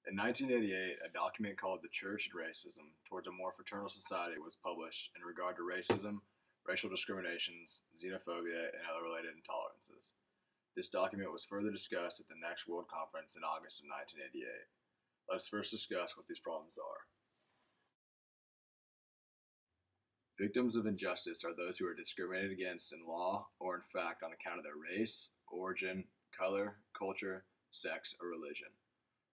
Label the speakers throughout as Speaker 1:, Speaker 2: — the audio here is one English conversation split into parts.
Speaker 1: In 1988, a document called The Church and Racism Towards a More Fraternal Society was published in regard to racism, racial discriminations, xenophobia, and other related intolerances. This document was further discussed at the next World Conference in August of 1988. Let's first discuss what these problems are. Victims of injustice are those who are discriminated against in law or in fact on account of their race, origin, color, culture, sex, or religion.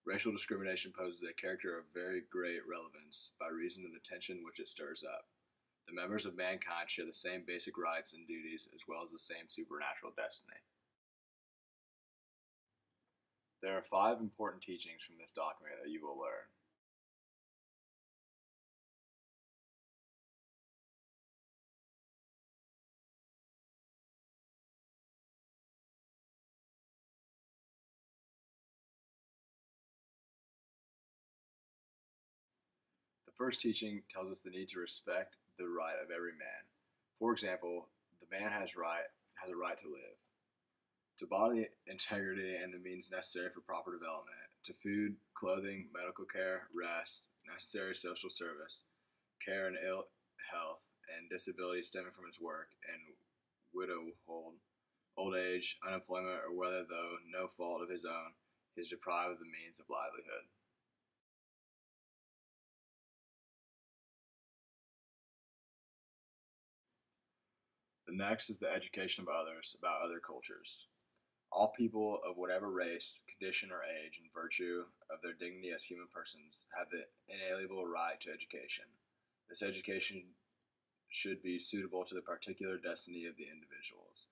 Speaker 1: Racial discrimination poses a character of very great relevance by reason of the tension which it stirs up. The members of mankind share the same basic rights and duties as well as the same supernatural destiny. There are 5 important teachings from this document that you will learn. The first teaching tells us the need to respect the right of every man. For example, the man has a right to live, to bodily integrity and the means necessary for proper development, to food, clothing, medical care, rest, necessary social service, care and ill health, and disability stemming from his work, and widowhood, old age, unemployment, or whether, though no fault of his own, he is deprived of the means of livelihood. The next is the education of others about other cultures. All people of whatever race, condition, or age, in virtue of their dignity as human persons, have the inalienable right to education. This education should be suitable to the particular destiny of the individuals,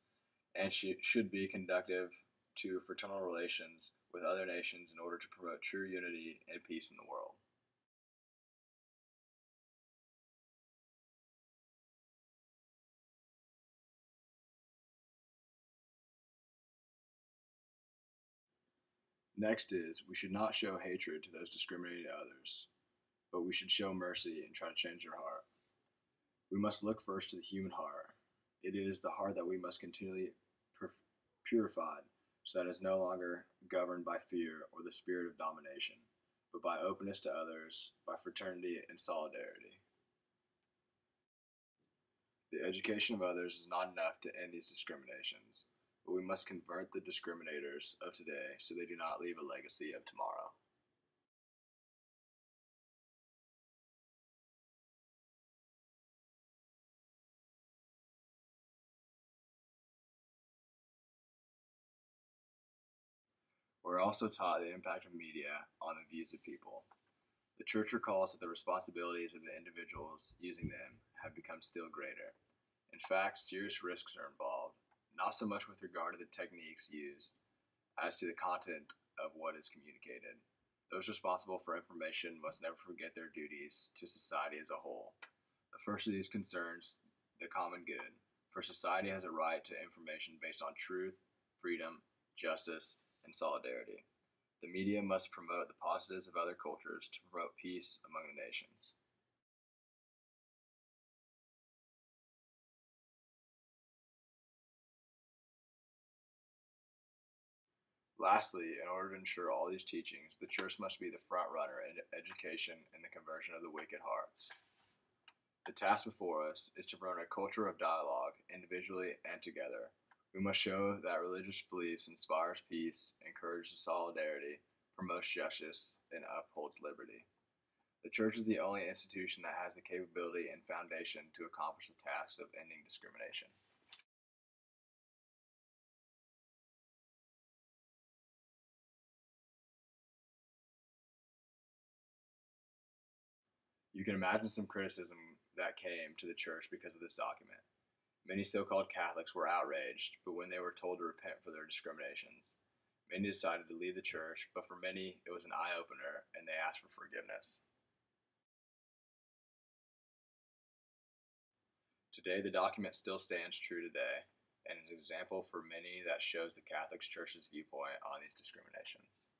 Speaker 1: and should be conducive to fraternal relations with other nations in order to promote true unity and peace in the world. Next is, we should not show hatred to those discriminating others, but we should show mercy and try to change their heart. We must look first to the human heart. It is the heart that we must continually purify, so that it is no longer governed by fear or the spirit of domination, but by openness to others, by fraternity and solidarity. The education of others is not enough to end these discriminations, but we must convert the discriminators of today so they do not leave a legacy of tomorrow. We're also taught the impact of media on the views of people. The Church recalls that the responsibilities of the individuals using them have become still greater. In fact, serious risks are involved, not so much with regard to the techniques used as to the content of what is communicated. Those responsible for information must never forget their duties to society as a whole. The first of these concerns the common good, for society has a right to information based on truth, freedom, justice, and solidarity. The media must promote the positives of other cultures to promote peace among the nations. Lastly, in order to ensure all these teachings, the Church must be the front runner in education and the conversion of the wicked hearts. The task before us is to promote a culture of dialogue, individually and together. We must show that religious beliefs inspires peace, encourages solidarity, promotes justice, and upholds liberty. The Church is the only institution that has the capability and foundation to accomplish the task of ending discrimination. You can imagine some criticism that came to the Church because of this document. Many so called Catholics were outraged, but when they were told to repent for their discriminations, many decided to leave the Church, but for many it was an eye opener and they asked for forgiveness. Today, the document still stands true today and is an example for many that shows the Catholic Church's viewpoint on these discriminations.